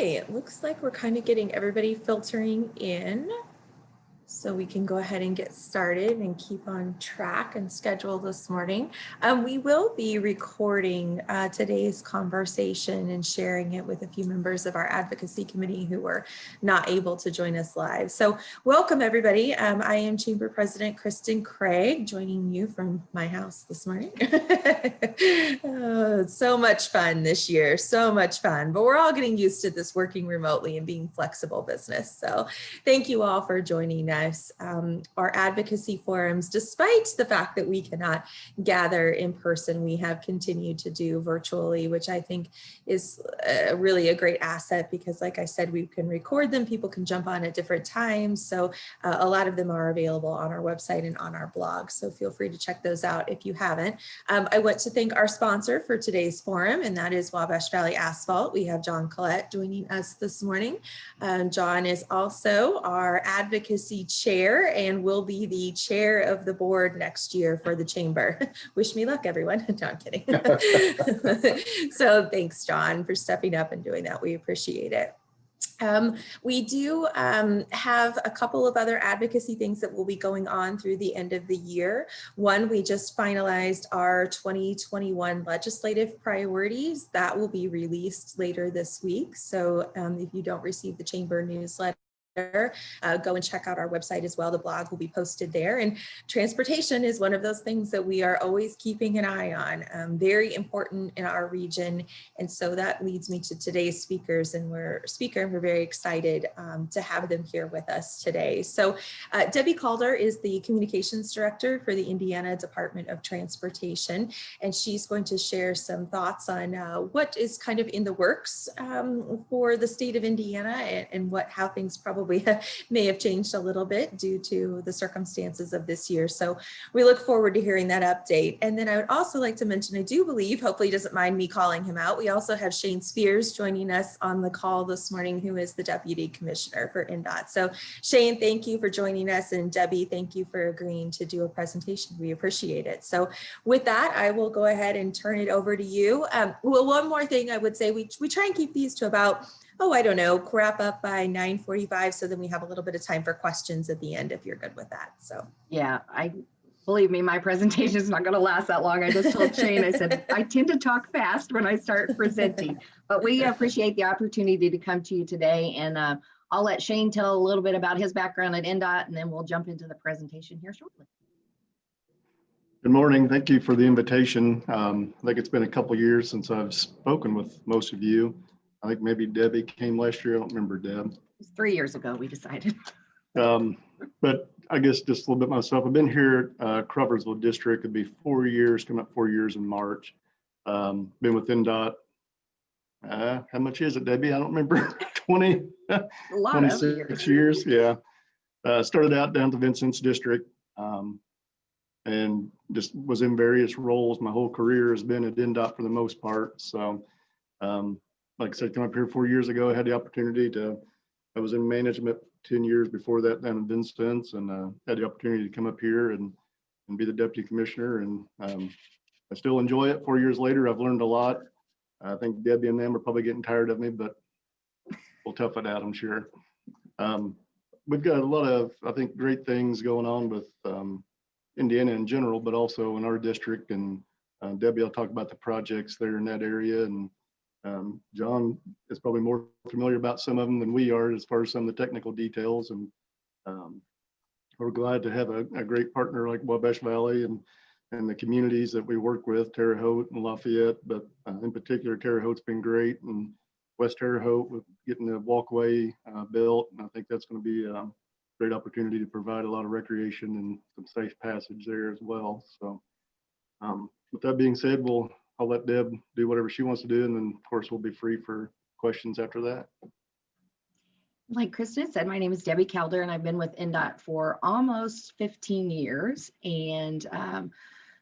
It looks like we're kind of getting everybody filtering in. So we can go ahead and get started and keep on track and schedule this morning. We will be recording today's conversation and sharing it with a few members of our advocacy committee who were not able to join us live. So welcome everybody. I am Chamber President Kristen Craig, joining you from my house this morning. So much fun this year, so much fun, but we're all getting used to this working remotely and being flexible business. So thank you all for joining us. Our advocacy forums, despite the fact that we cannot gather in person, we have continued to do virtually, which I think is really a great asset because, like I said, we can record them, people can jump on at different times. So a lot of them are available on our website and on our blog. So feel free to check those out if you haven't. I want to thank our sponsor for today's forum, and that is Wabash Valley Asphalt. We have John Collette joining us this morning. John is also our advocacy chair and will be the chair of the board next year for the chamber. Wish me luck, everyone. No, I'm kidding. So thanks, John, for stepping up and doing that. We appreciate it. We do have a couple of other advocacy things that will be going on through the end of the year. One, we just finalized our 2021 legislative priorities. That will be released later this week. So if you don't receive the chamber newsletter, go and check out our website as well. The blog will be posted there. And transportation is one of those things that we are always keeping an eye on. Very important in our region. And so that leads me to today's speakers, and we're very excited to have them here with us today. So Debbie Calder is the communications director for the Indiana Department of Transportation, and she's going to share some thoughts on what is kind of in the works for the state of Indiana and how things probably may have changed a little bit due to the circumstances of this year. So we look forward to hearing that update. And then I would also like to mention, I do believe, hopefully he doesn't mind me calling him out, we also have Shane Spears joining us on the call this morning, who is the Deputy Commissioner for INDOT. So Shane, thank you for joining us, and Debbie, thank you for agreeing to do a presentation. We appreciate it. So with that, I will go ahead and turn it over to you. Well, one more thing I would say, we try and keep these to about, I don't know, wrap up by 9:45, so then we have a little bit of time for questions at the end, if you're good with that. So yeah, believe me, my presentation is not going to last that long. I just told Shane, I said, I tend to talk fast when I start presenting, but we appreciate the opportunity to come to you today. And I'll let Shane tell a little bit about his background at INDOT, and then we'll jump into the presentation here shortly. Good morning. Thank you for the invitation. I think it's been a couple years since I've spoken with most of you. I think maybe Debbie came last year. I don't remember, Deb. It was 3 years ago, we decided. But I guess just a little bit myself. I've been here at Crawfordsville District. It'd be 4 years, coming up 4 years in March. Been with INDOT. How much is it, Debbie? I don't remember. 26 years. Yeah. Started out down to Vincent's District and just was in various roles. My whole career has been at INDOT for the most part. So like I said, come up here 4 years ago, I had the opportunity I was in management 10 years before that down in Vincent's, and had the opportunity to come up here and be the deputy commissioner. And I still enjoy it. 4 years later, I've learned a lot. I think Debbie and them are probably getting tired of me, but we'll tough it out, I'm sure. We've got a lot of, I think, great things going on with Indiana in general, but also in our district. And Debbie will talk about the projects there in that area. And John is probably more familiar about some of them than we are as far as some of the technical details. And we're glad to have a great partner like Wabash Valley and the communities that we work with, Terre Haute and Lafayette, but in particular, Terre Haute's been great, and West Terre Haute with getting the walkway built. And I think that's going to be a great opportunity to provide a lot of recreation and some safe passage there as well. So with that being said, I'll let Deb do whatever she wants to do, and then of course we'll be free for questions after that. Like Kristen said, my name is Debbie Calder, and I've been with INDOT for almost 15 years. And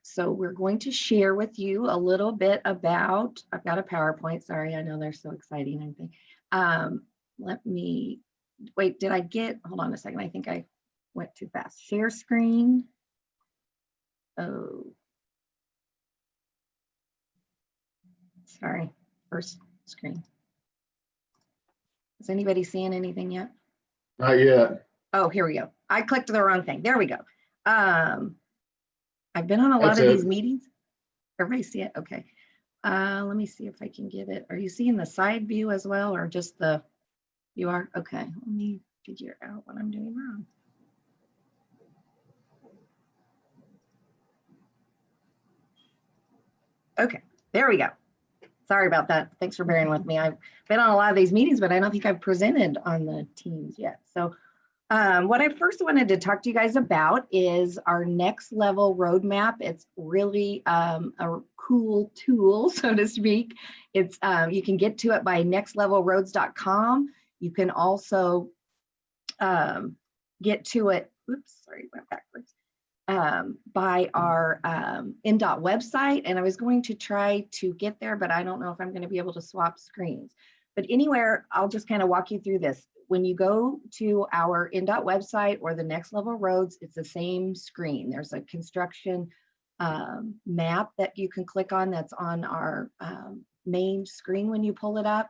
so we're going to share with you a little bit about, I've got a PowerPoint, sorry, I know they're so exciting, I think. Let me, wait, hold on a second, I think I went too fast. Share screen. Oh. Sorry, first screen. Is anybody seeing anything yet? Not yet. Oh, here we go. I clicked the wrong thing. There we go. I've been on a lot That's of these it. meetings. Everybody see it? Okay. Let me see if I can get it. Are you seeing the side view as well, or just the, you are? Okay, let me figure out what I'm doing wrong. Okay, there we go. Sorry about that. Thanks for bearing with me. I've been on a lot of these meetings, but I don't think I've presented on the teams yet. So what I first wanted to talk to you guys about is our next level roadmap. It's really a cool tool, so to speak. It's you can get to it by nextlevelroads.com. You can also get to it, oops, sorry, went backwards, by our NDOT website. And I was going to try to get there, but I don't know if I'm going to be able to swap screens. But anywhere, I'll just kind of walk you through this. When you go to our NDOT website or the Next Level Roads, it's the same screen. There's a construction map that you can click on that's on our main screen when you pull it up.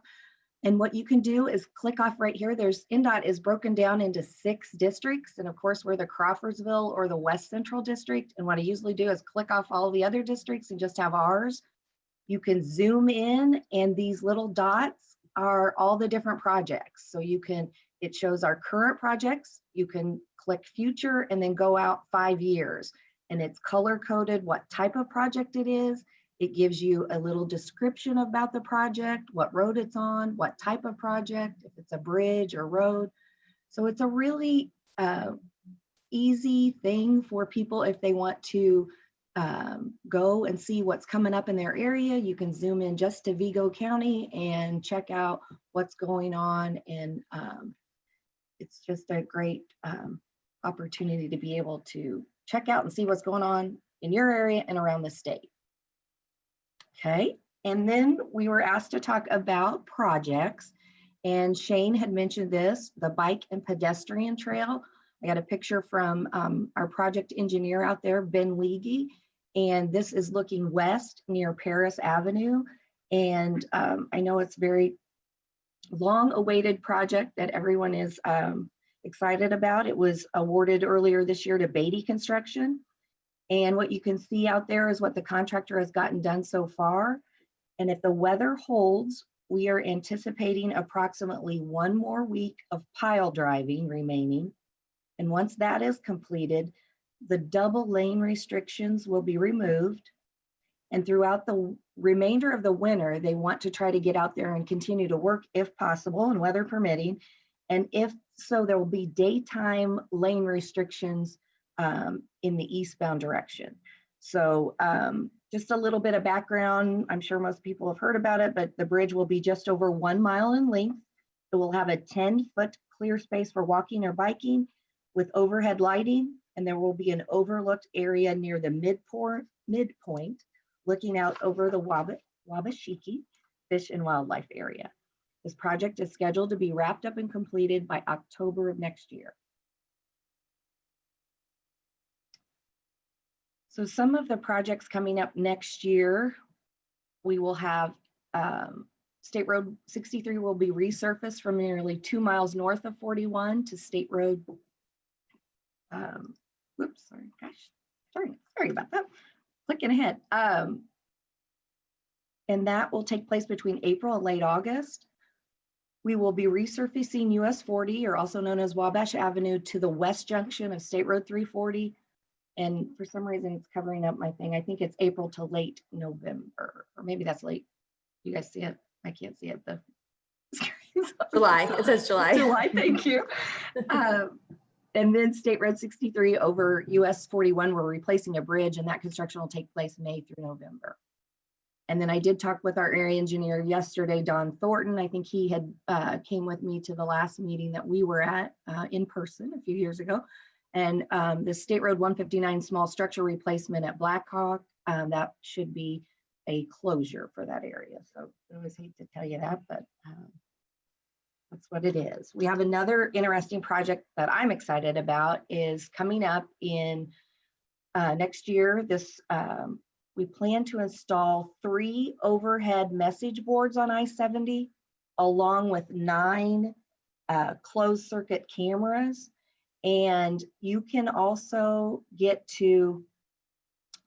And what you can do is click off right here. There's NDOT is broken down into 6 districts. And of course, we're the Crawfordsville or the West Central District. And what I usually do is click off all the other districts and just have ours. You can zoom in, and these little dots are all the different projects. So you can, it shows our current projects. You can click future and then go out 5 years. And it's color coded what type of project it is. It gives you a little description about the project, what road it's on, what type of project, if it's a bridge or road. So it's a really easy thing for people if they want to go and see what's coming up in their area. You can zoom in just to Vigo County and check out what's going on. And it's just a great opportunity to be able to check out and see what's going on in your area and around the state. Okay, and then we were asked to talk about projects, and Shane had mentioned this, the bike and pedestrian trail. I got a picture from our project engineer out there, Ben Leagy, and this is looking west near Paris Avenue. And I know it's very long awaited project that everyone is excited about. It was awarded earlier this year to Beatty Construction. And what you can see out there is what the contractor has gotten done so far. And if the weather holds, we are anticipating approximately 1 more week of pile driving remaining. And once that is completed, the double lane restrictions will be removed. And throughout the remainder of the winter, they want to try to get out there and continue to work if possible and weather permitting. And if so, there will be daytime lane restrictions in the eastbound direction. So just a little bit of background. I'm sure most people have heard about it, but the bridge will be just over 1 mile in length. It will have a 10-foot clear space for walking or biking with overhead lighting. And there will be an overlooked area near the midpoint, looking out over the Wabashiki Fish and Wildlife Area. This project is scheduled to be wrapped up and completed by October of next year. So some of the projects coming up next year, we will have State Road 63 will be resurfaced from nearly 2 miles north of 41 to State Road. Whoops, sorry, gosh, sorry about that. Clicking ahead. And that will take place between April and late August. We will be resurfacing US 40, or also known as Wabash Avenue, to the west junction of State Road 340. And for some reason, it's covering up my thing. I think it's April to late November, or maybe that's late. You guys see it? I can't see it. The July. It says July. July, thank you. And then State Road 63 over US 41, we're replacing a bridge, and that construction will take place May through November. And then I did talk with our area engineer yesterday, Don Thornton. I think he had came with me to the last meeting that we were at in person a few years ago. And the State Road 159 small structure replacement at Blackhawk, that should be a closure for that area. So I always hate to tell you that, but that's what it is. We have another interesting project that I'm excited about is coming up in next year. We plan to install 3 overhead message boards on I-70, along with 9 closed circuit cameras. And you can also get to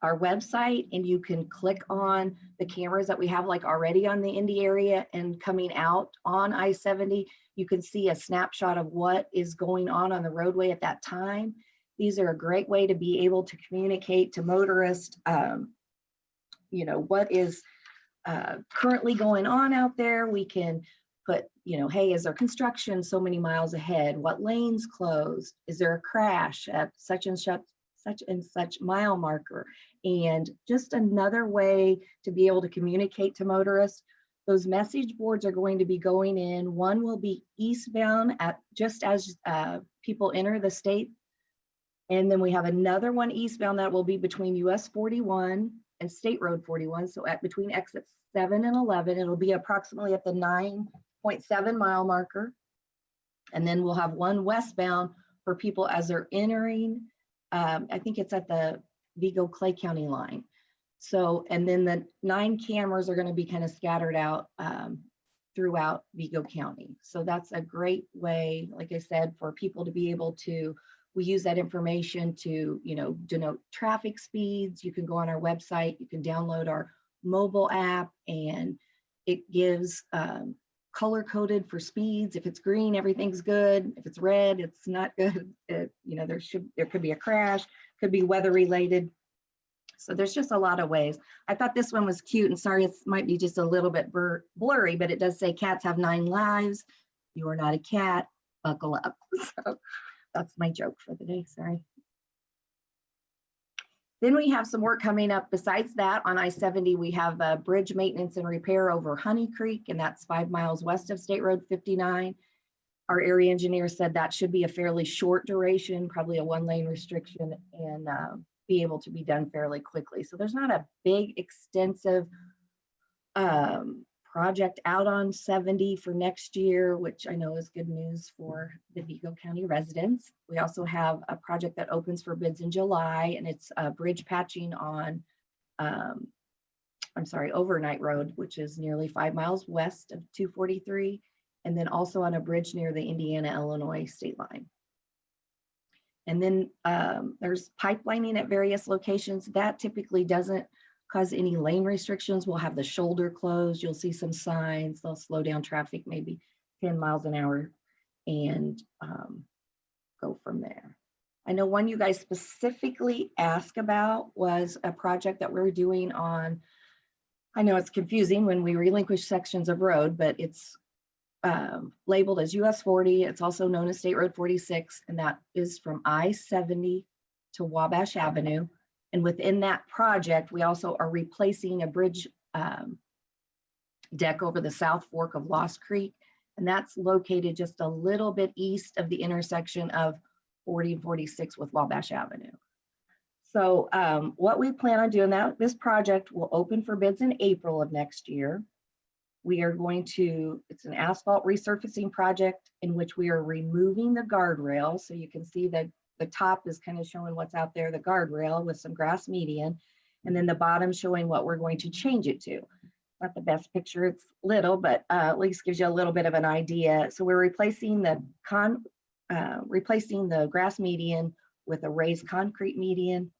our website and you can click on the cameras that we have like already on the Indy area and coming out on I-70. You can see a snapshot of what is going on the roadway at that time. These are a great way to be able to communicate to motorists, you know, what is currently going on out there. We can put, you know, hey, is there construction so many miles ahead? What lanes closed? Is there a crash at such and such mile marker? And just another way to be able to communicate to motorists. Those message boards are going to be going in. One will be eastbound at just as people enter the state. And then we have another one eastbound that will be between US 41 and State Road 41. So at between exits 7 and 11, it'll be approximately at the 9.7 mile marker. And then we'll have one westbound for people as they're entering. I think it's at the Vigo County line. So, and then the 9 cameras are going to be kind of scattered out throughout Vigo County. So that's a great way, like I said, for people to be able to, we use that information to, you know, denote traffic speeds. You can go on our website, you can download our mobile app, and it gives color coded for speeds. If it's green, everything's good. If it's red, it's not good. You know, there could be a crash, could be weather related. So there's just a lot of ways. I thought this one was cute, and sorry, it might be just a little bit blurry, but it does say cats have 9 lives. You are not a cat, buckle up. So that's my joke for the day, sorry. Then we have some work coming up. Besides that, on I-70, we have bridge maintenance and repair over Honey Creek, and that's 5 miles west of State Road 59. Our area engineer said that should be a fairly short duration, probably a 1-lane restriction, and be able to be done fairly quickly. So there's not a big, extensive project out on 70 for next year, which I know is good news for the Vigo County residents. We also have a project that opens for bids in July, and it's bridge patching on, Overnight Road, which is nearly 5 miles west of 243, and then also on a bridge near the Indiana-Illinois state line. And then there's pipelining at various locations. That typically doesn't cause any lane restrictions. We'll have the shoulder closed. You'll see some signs. They'll slow down traffic maybe 10 miles an hour and go from there. I know one you guys specifically asked about was a project that we're doing on, I know it's confusing when we relinquish sections of road, but it's labeled as US 40. It's also known as State Road 46, and that is from I-70 to Wabash Avenue. And within that project, we also are replacing a bridge deck over the South Fork of Lost Creek, and that's located just a little bit east of the intersection of 40 and 46 with Wabash Avenue. So what we plan on doing, this project will open for bids in April of next year. We are going to, it's an asphalt resurfacing project in which we are removing the guardrail. So you can see that the top is kind of showing what's out there, the guardrail with some grass median, and then the bottom showing what we're going to change it to. Not the best picture, it's little, but at least gives you a little bit of an idea. So we're replacing the grass median with a raised concrete median.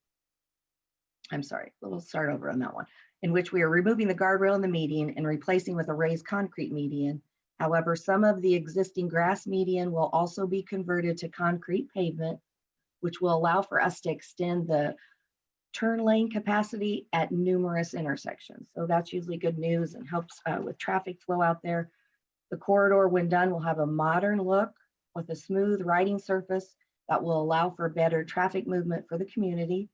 I'm sorry, we'll start over on that one, in which we are removing the guardrail and the median and replacing with a raised concrete median. However, some of the existing grass median will also be converted to concrete pavement, which will allow for us to extend the turn lane capacity at numerous intersections. So that's usually good news and helps with traffic flow out there. The corridor, when done, will have a modern look with a smooth riding surface that will allow for better traffic movement for the community.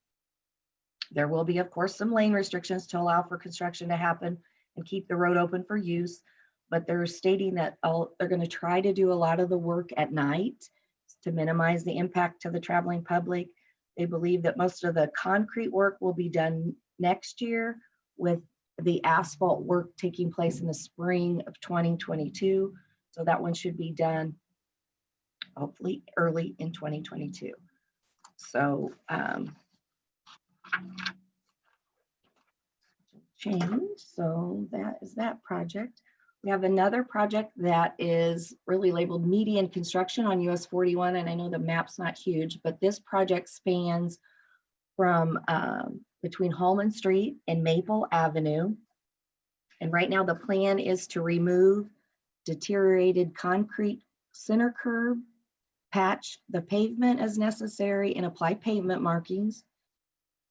There will be, of course, some lane restrictions to allow for construction to happen and keep the road open for use, but they're stating that they're going to try to do a lot of the work at night to minimize the impact to the traveling public. They believe that most of the concrete work will be done next year, with the asphalt work taking place in the spring of 2022. So that one should be done hopefully early in 2022. So change. So that is that project. We have another project that is really labeled median construction on US 41. And I know the map's not huge, but this project spans from between Hallman Street and Maple Avenue. And right now the plan is to remove deteriorated concrete center curb, patch the pavement as necessary, and apply pavement markings.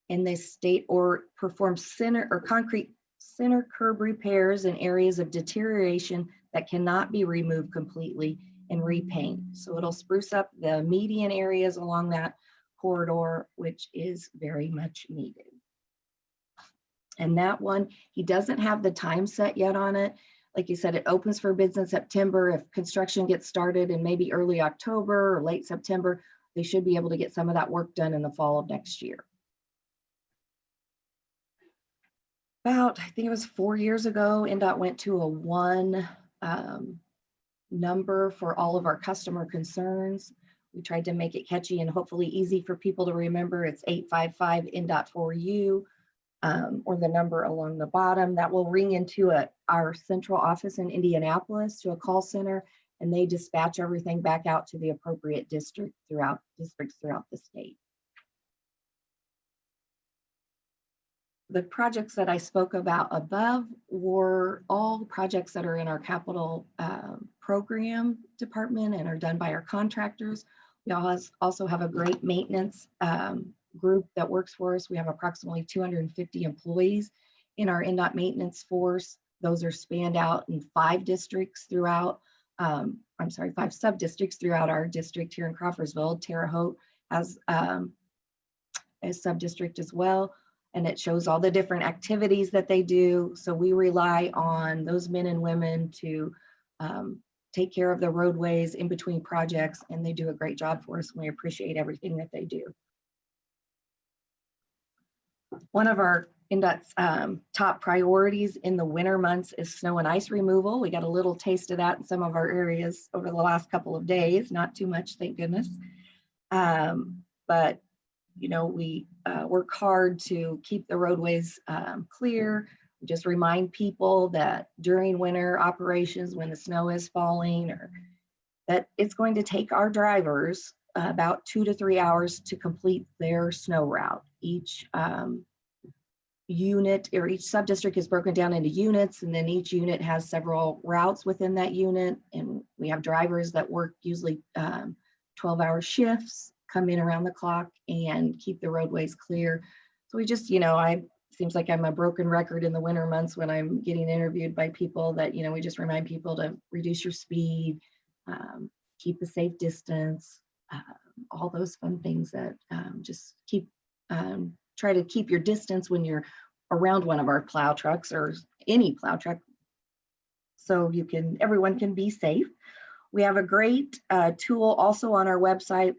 And they state or perform center or concrete center curb repairs in areas of deterioration that cannot be removed completely and repaint. So it'll spruce up the median areas along that corridor, which is very much needed. And that one, he doesn't have the time set yet on it. Like you said, it opens for bids in September. If construction gets started in maybe early October or late September, they should be able to get some of that work done in the fall of next year. About, I think it was 4 years ago, NDOT went to a one number for all of our customer concerns. We tried to make it catchy and hopefully easy for people to remember. It's 855 NDOT for you, or the number along the bottom. That will ring into our central office in Indianapolis to a call center, and they dispatch everything back out to the appropriate districts throughout the state. The projects that I spoke about above were all projects that are in our capital program department and are done by our contractors. We also have a great maintenance group that works for us. We have approximately 250 employees in our NDOT maintenance force. Those are spanned out in 5 districts throughout, 5 sub-districts throughout our district here in Crawfordsville. Terre Haute has a sub-district as well. And it shows all the different activities that they do. So we rely on those men and women to take care of the roadways in between projects, and they do a great job for us. And we appreciate everything that they do. One of our NDOT's top priorities in the winter months is snow and ice removal. We got a little taste of that in some of our areas over the last couple of days, not too much, thank goodness. But you know, we work hard to keep the roadways clear. We just remind people that during winter operations, when the snow is falling, or that it's going to take our drivers about 2 to 3 hours to complete their snow route. Each unit or each sub-district is broken down into units, and then each unit has several routes within that unit. And we have drivers that work usually 12-hour shifts, come in around the clock and keep the roadways clear. So we just, you know, seems like I'm a broken record in the winter months when I'm getting interviewed by people that, you know, we just remind people to reduce your speed, keep a safe distance, all those fun things that just try to keep your distance when you're around one of our plow trucks or any plow truck, so everyone can be safe. We have a great tool also on our website.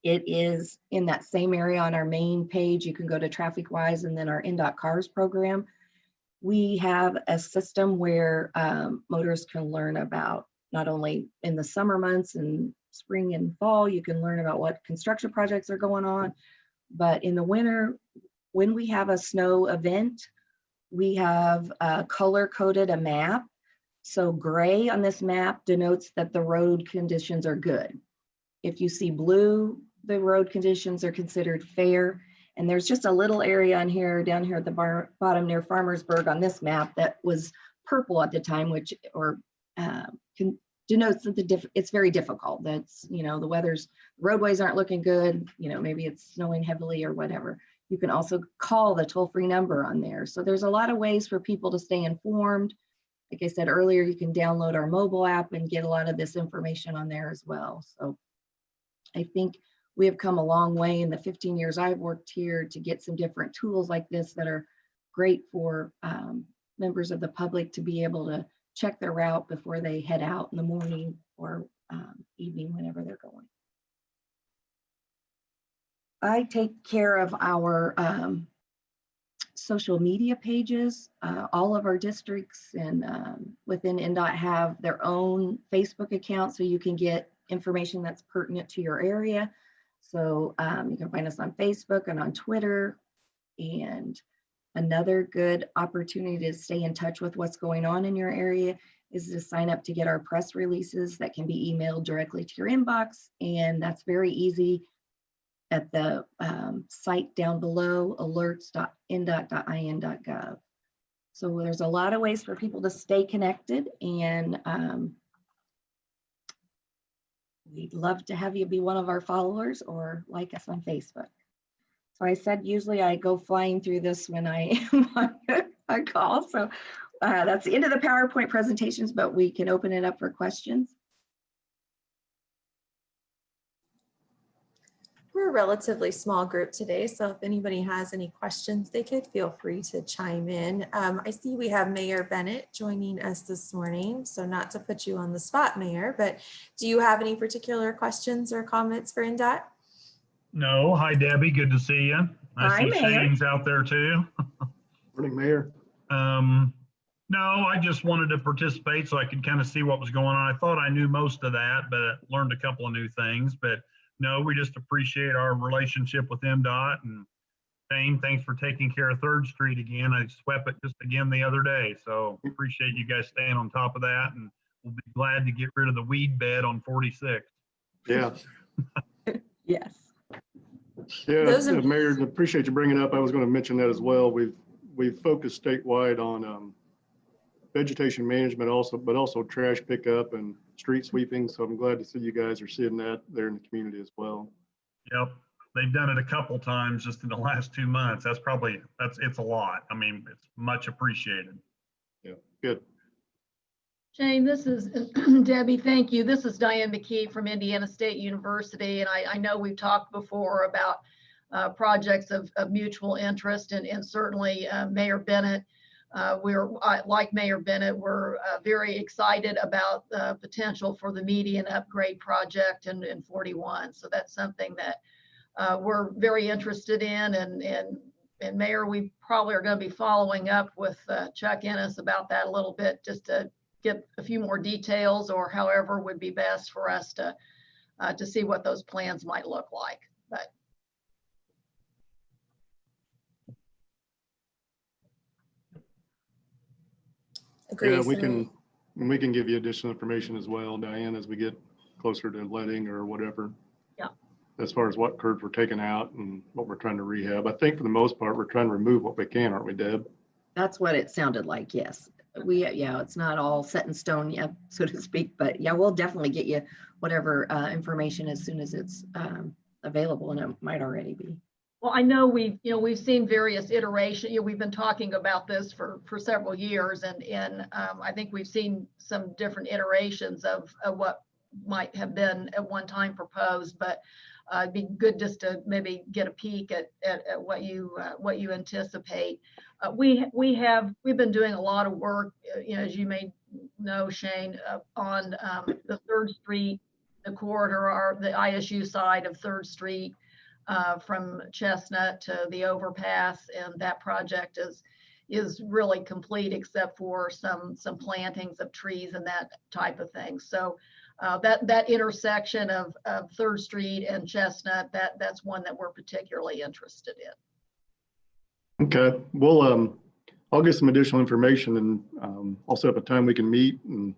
It is in that same area on our main page. You can go to TrafficWise and then our NDOT Cars program. We have a system where motorists can learn about, not only in the summer months and spring and fall, you can learn about what construction projects are going on, but in the winter, when we have a snow event, we have color-coded a map. So gray on this map denotes that the road conditions are good. If you see blue, the road conditions are considered fair. And there's just a little area on here, down here at the bottom near Farmersburg on this map that was purple at the time, which denotes that it's very difficult. That's, you know, the roadways aren't looking good, you know, maybe it's snowing heavily or whatever. You can also call the toll-free number on there. So there's a lot of ways for people to stay informed. Like I said earlier, you can download our mobile app and get a lot of this information on there as well. So I think we have come a long way in the 15 years I've worked here to get some different tools like this that are great for members of the public to be able to check their route before they head out in the morning or evening, whenever they're going. I take care of our social media pages. All of our districts and within NDOT have their own Facebook account, so you can get information that's pertinent to your area. So you can find us on Facebook and on Twitter, and Another good opportunity to stay in touch with what's going on in your area is to sign up to get our press releases that can be emailed directly to your inbox. And that's very easy at the site down below, alerts.ndot.in.gov. So there's a lot of ways for people to stay connected, and we'd love to have you be one of our followers or like us on Facebook. So I said, usually I go flying through this when I am on a call. So that's the end of the PowerPoint presentations, but we can open it up for questions. We're a relatively small group today, so if anybody has any questions, they could feel free to chime in. I see we have Mayor Bennett joining us this morning, so not to put you on the spot, Mayor, but do you have any particular questions or comments for NDOT? No. Hi, Debbie. Good to see you. Hi, I see Mayor. Shane's out there too. Morning, Mayor. No, I just wanted to participate so I could kind of see what was going on. I thought I knew most of that, but I learned a couple of new things. But no, we just appreciate our relationship with MDOT. And Shane, thanks for taking care of 3rd Street again. I swept it just again the other day. So appreciate you guys staying on top of that. And we'll be glad to get rid of the weed bed on 46. Yeah. Yes. Yeah, Mayor, appreciate you bringing it up. I was going to mention that as well. We've focused statewide on vegetation management but also trash pickup and street sweeping. So I'm glad to see you guys are seeing that there in the community as well. Yep. They've done it a couple times just in the last 2 months. It's a lot. I mean, it's much appreciated. Yeah, good. Shane, this is Debbie. Thank you. This is Diane McKee from Indiana State University. And I know we've talked before about projects of mutual interest, and certainly Mayor Bennett. Like Mayor Bennett, we're very excited about the potential for the median upgrade project in 41. So that's something that we're very interested in. And Mayor, we probably are going to be following up with Chuck Ennis about that a little bit, just to get a few more details, or however would be best for us to see what those plans might look like. But Agree. Yeah, we can give you additional information as well, Diane, as we get closer to letting or whatever. Yeah. As far as what curves we're taking out and what we're trying to rehab. I think for the most part, we're trying to remove what we can, aren't we, Deb? That's what it sounded like. Yes. Yeah, it's not all set in stone yet, so to speak, but yeah, we'll definitely get you whatever information as soon as it's available, and it might already be. well, I know we've seen various iterations. We've been talking about this for several years, and I think we've seen some different iterations of what might have been at one time proposed, but it'd be good just to maybe get a peek at what you anticipate. We've been doing a lot of work, as you may know, Shane, on the 3rd Street, the corridor, or the ISU side of 3rd Street, from Chestnut to the overpass, and that project is really complete except for some plantings of trees and that type of thing. So that intersection of 3rd Street and Chestnut, that's one that we're particularly interested in. Okay, I'll get some additional information, and I'll set up a time we can meet and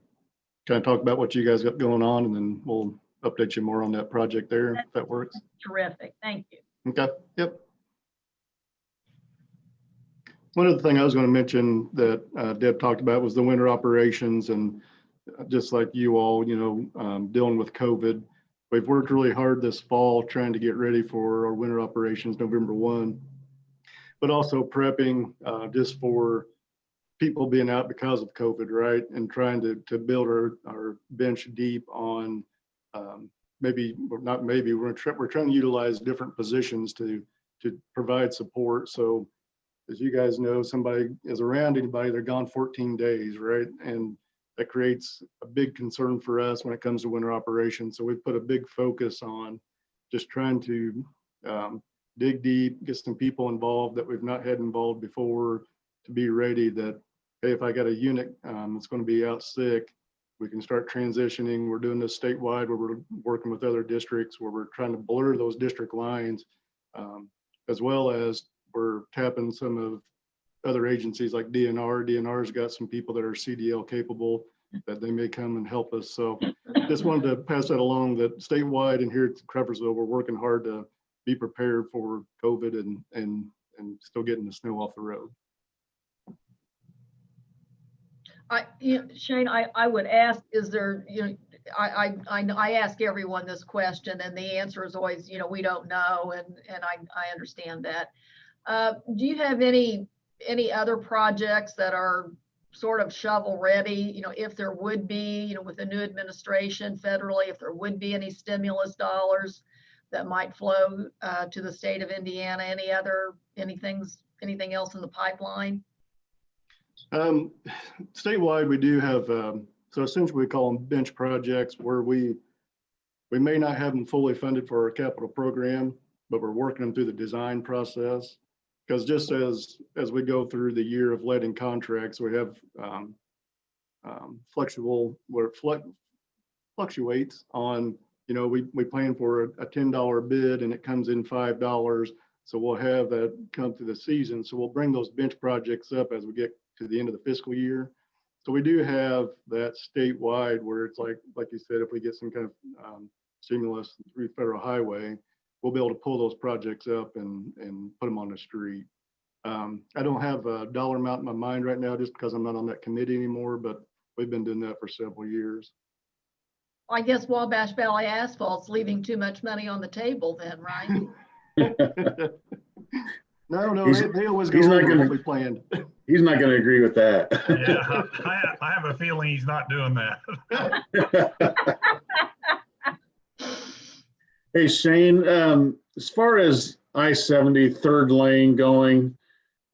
kind of talk about what you guys got going on, and then we'll update you more on that project there, if that works. Terrific, thank you. Okay, yep. One other thing I was going to mention that Deb talked about was the winter operations, and just like you all, dealing with COVID, we've worked really hard this fall trying to get ready for our winter operations November 1. But also prepping just for people being out because of COVID, right? And trying to build our bench deep on we're trying to utilize different positions to provide support. So as you guys know, somebody is around anybody, they're gone 14 days, right? And that creates a big concern for us when it comes to winter operations. So we've put a big focus on just trying to dig deep, get some people involved that we've not had involved before, to be ready that, hey, if I got a unit that's going to be out sick, we can start transitioning. We're doing this statewide where we're working with other districts where we're trying to blur those district lines, as well as we're tapping some of other agencies like DNR. DNR's got some people that are CDL capable that they may come and help us. So just wanted to pass that along, that statewide and here at Crawfordsville, we're working hard to be prepared for COVID and still getting the snow off the road. Shane, I would ask, is there, I ask everyone this question and the answer is always, we don't know. And I understand that. Do you have any other projects that are sort of shovel ready, if there would be, with the new administration federally, if there would be any stimulus dollars that might flow to the state of Indiana, anything else in the pipeline? Statewide, we do have, so essentially we call them bench projects, where we may not have them fully funded for our capital program, but we're working them through the design process. Because just as we go through the year of letting contracts, we have flexible, where it fluctuates on, we plan for a $10 bid and it comes in $5. So we'll have that come through the season. So we'll bring those bench projects up as we get to the end of the fiscal year. So we do have that statewide where it's like you said, if we get some kind of stimulus through federal highway, we'll be able to pull those projects up and put them on the street. I don't have a dollar amount in my mind right now just because I'm not on that committee anymore, but we've been doing that for several years. I guess Wabash Valley Asphalt's leaving too much money on the table then, right? No, they always go over what we planned. He's not going to agree with that. Yeah, I have a feeling he's not doing that. Hey, Shane, as far as I-70 third lane going,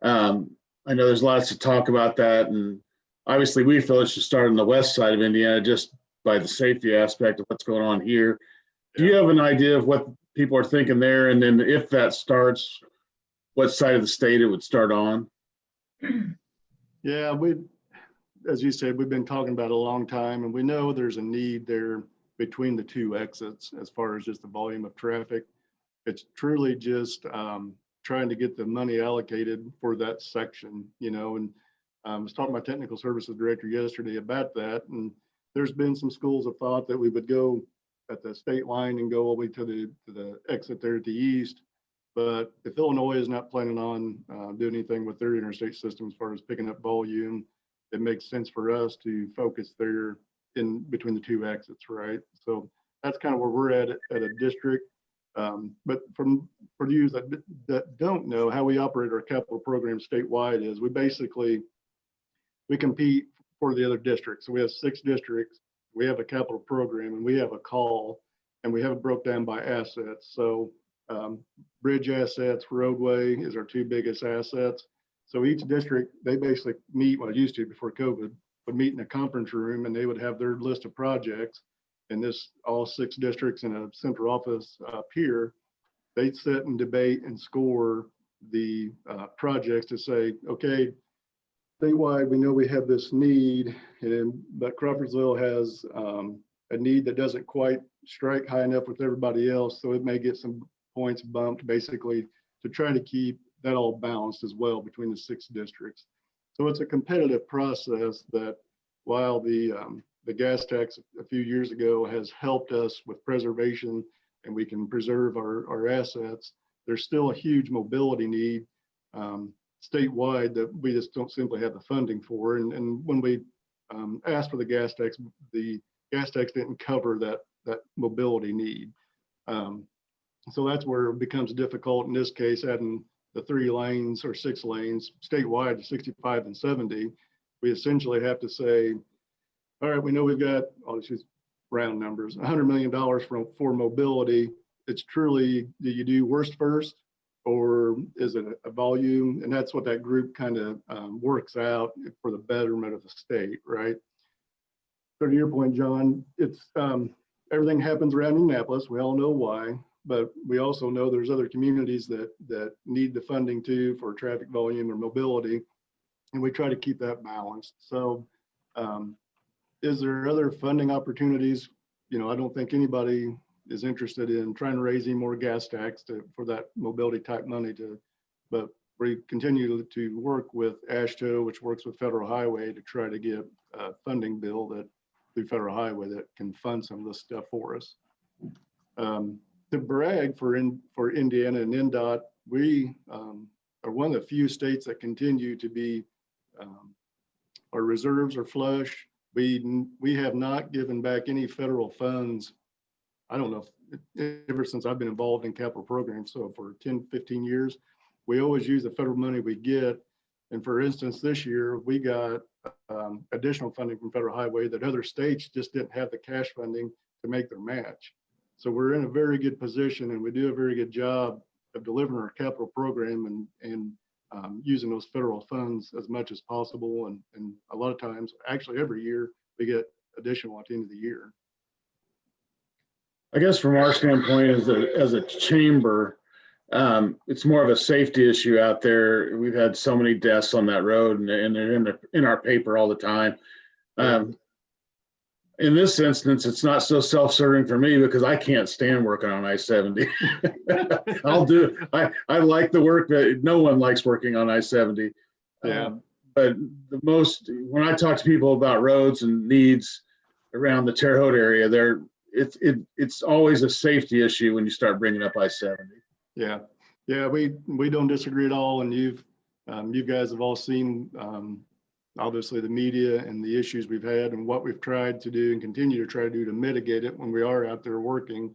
I know there's lots to talk about that. And obviously we feel it should start on the west side of Indiana just by the safety aspect of what's going on here. Do you have an idea of what people are thinking there? And then if that starts, what side of the state it would start on? Yeah, as you said, we've been talking about it a long time, and we know there's a need there between the two exits as far as just the volume of traffic. It's truly just trying to get the money allocated for that section, and I was talking to my technical services director yesterday about that, and there's been some schools of thought that we would go at the state line and go all the way to the exit there at the east. But if Illinois is not planning on doing anything with their interstate system as far as picking up volume, it makes sense for us to focus there in between the two exits, right? So that's kind of where we're at a district. But for you that don't know how we operate our capital program statewide is we compete for the other districts. So we have 6 districts, we have a capital program, and we have a call, and we have it broke down by assets. So bridge assets, roadway is our 2 biggest assets. So each district, they basically meet, well, it used to before COVID, would meet in a conference room and they would have their list of projects. And this, all 6 districts in a central office up here, they'd sit and debate and score the projects to say, okay, statewide, we know we have this need, but Crawfordsville has a need that doesn't quite strike high enough with everybody else. So it may get some points bumped basically to try to keep that all balanced as well between the 6 districts. So it's a competitive process that while the gas tax a few years ago has helped us with preservation and we can preserve our assets, there's still a huge mobility need statewide that we just don't simply have the funding for. And when we asked for the gas tax didn't cover that mobility need. So that's where it becomes difficult in this case, adding the 3 lanes or 6 lanes statewide to 65 and 70. We essentially have to say, all right, we know we've got, I'll just use round numbers, $100 million for mobility. It's truly, do you do worst first, or is it a volume? And that's what that group kind of works out for the betterment of the state, right? So to your point, John, it's everything happens around Indianapolis. We all know why, but we also know there's other communities that need the funding too for traffic volume or mobility, and we try to keep that balanced. So is there other funding opportunities? I don't think anybody is interested in trying to raise any more gas tax for that mobility type money but we continue to work with AASHTO, which works with Federal Highway, to try to get a funding bill that through Federal Highway that can fund some of this stuff for us. To brag for Indiana and NDOT, we are one of the few states that continue to be, our reserves are flush. We have not given back any federal funds. I don't know, ever since I've been involved in capital programs. So for 10, 15 years, we always use the federal money we get. And for instance, this year we got additional funding from Federal Highway that other states just didn't have the cash funding to make their match. So we're in a very good position, and we do a very good job of delivering our capital program and using those federal funds as much as possible. And a lot of times, actually every year, we get additional at the end of the year. I guess from our standpoint as a chamber, it's more of a safety issue out there. We've had so many deaths on that road, and they're in our paper all the time. In this instance, it's not so self-serving for me because I can't stand working on I-70. I like the work that no one likes working on I-70. Yeah. But when I talk to people about roads and needs around the Terre Haute area, it's always a safety issue when you start bringing up I-70. Yeah, we don't disagree at all. And you guys have all seen obviously the media and the issues we've had and what we've tried to do and continue to try to do to mitigate it when we are out there working.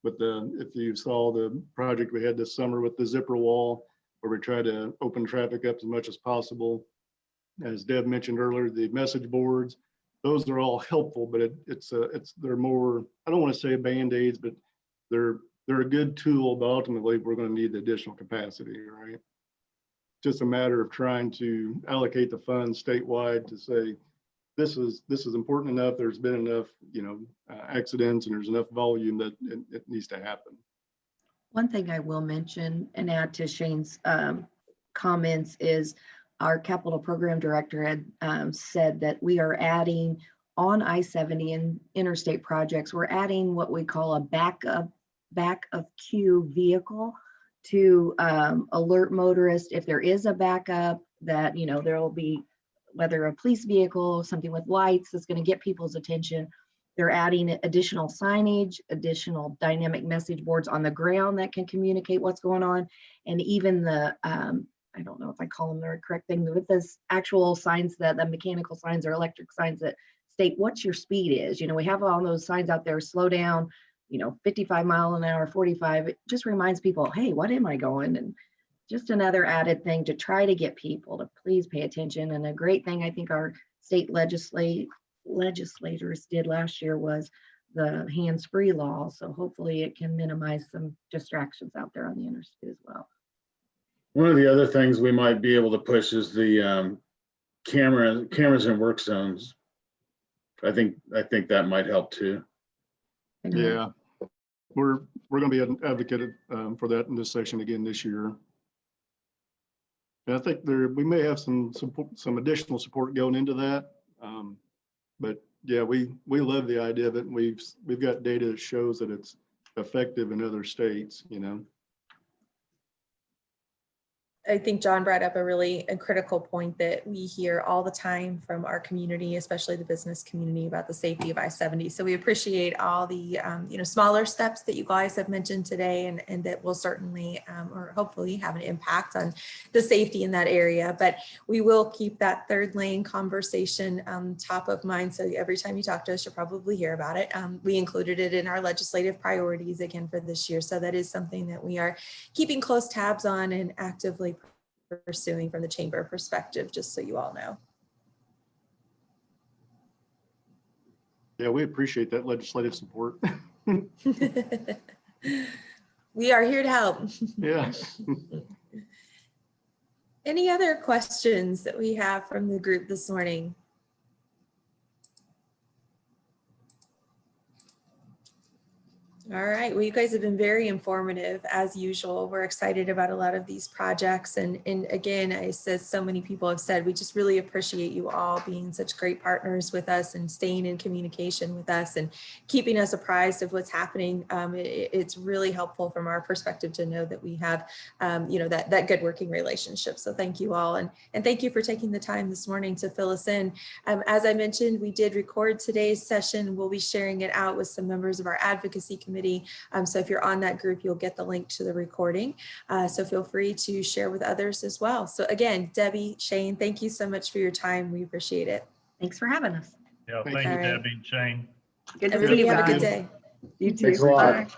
With if you saw the project we had this summer with the zipper wall, where we try to open traffic up as much as possible. As Deb mentioned earlier, the message boards, those are all helpful, but they're more, I don't want to say Band-Aids, but they're a good tool, but ultimately we're going to need the additional capacity, right? Just a matter of trying to allocate the funds statewide to say, this is important enough. There's been enough, accidents, and there's enough volume that it needs to happen. One thing I will mention and add to Shane's comments is our capital program director had said that we are adding on I-70 and interstate projects, we're adding what we call a back of queue vehicle to alert motorists if there is a backup, that there will be, whether a police vehicle, something with lights that's going to get people's attention. They're adding additional signage, additional dynamic message boards on the ground that can communicate what's going on, and even the I don't know if I call them the correct thing, but this actual signs, that the mechanical signs or electric signs that state what your speed is. We have all those signs out there: slow down, 55 mile an hour, 45. It just reminds people, hey, what am I going? And just another added thing to try to get people to please pay attention. And a great thing I think our state legislators did last year was the hands-free law. So hopefully it can minimize some distractions out there on the interstate as well. One of the other things we might be able to push is the cameras in work zones. I think that might help too. Yeah, we're going to be an advocate for that in this session again this year. And I think we may have some additional support going into that. But yeah, we love the idea of it. And we've got data that shows that it's effective in other states, I think John brought up a really critical point that we hear all the time from our community, especially the business community, about the safety of I-70. So we appreciate all the smaller steps that you guys have mentioned today, and that will certainly or hopefully have an impact on the safety in that area. But we will keep that third lane conversation top of mind. So every time you talk to us, you'll probably hear about it. We included it in our legislative priorities again for this year. So that is something that we are keeping close tabs on and actively pursuing from the chamber perspective, just so you all know. Yeah, we appreciate that legislative support. We are here to help. Yeah. Any other questions that we have from the group this morning? All right. Well, you guys have been very informative as usual. We're excited about a lot of these projects. And again, as so many people have said, we just really appreciate you all being such great partners with us and staying in communication with us and keeping us apprised of what's happening. It's really helpful from our perspective to know that we have, that good working relationship. So thank you all. And thank you for taking the time this morning to fill us in. As I mentioned, we did record today's session. We'll be sharing it out with some members of our advocacy committee. So if you're on that group, you'll get the link to the recording. So feel free to share with others as well. So again, Debbie, Shane, thank you so much for your time. We appreciate it. Thanks for having us. Yeah, Thank thank you, you. Debbie and Shane. Good to see Everybody you have a good guys. day. You too. Thanks a lot. Bye.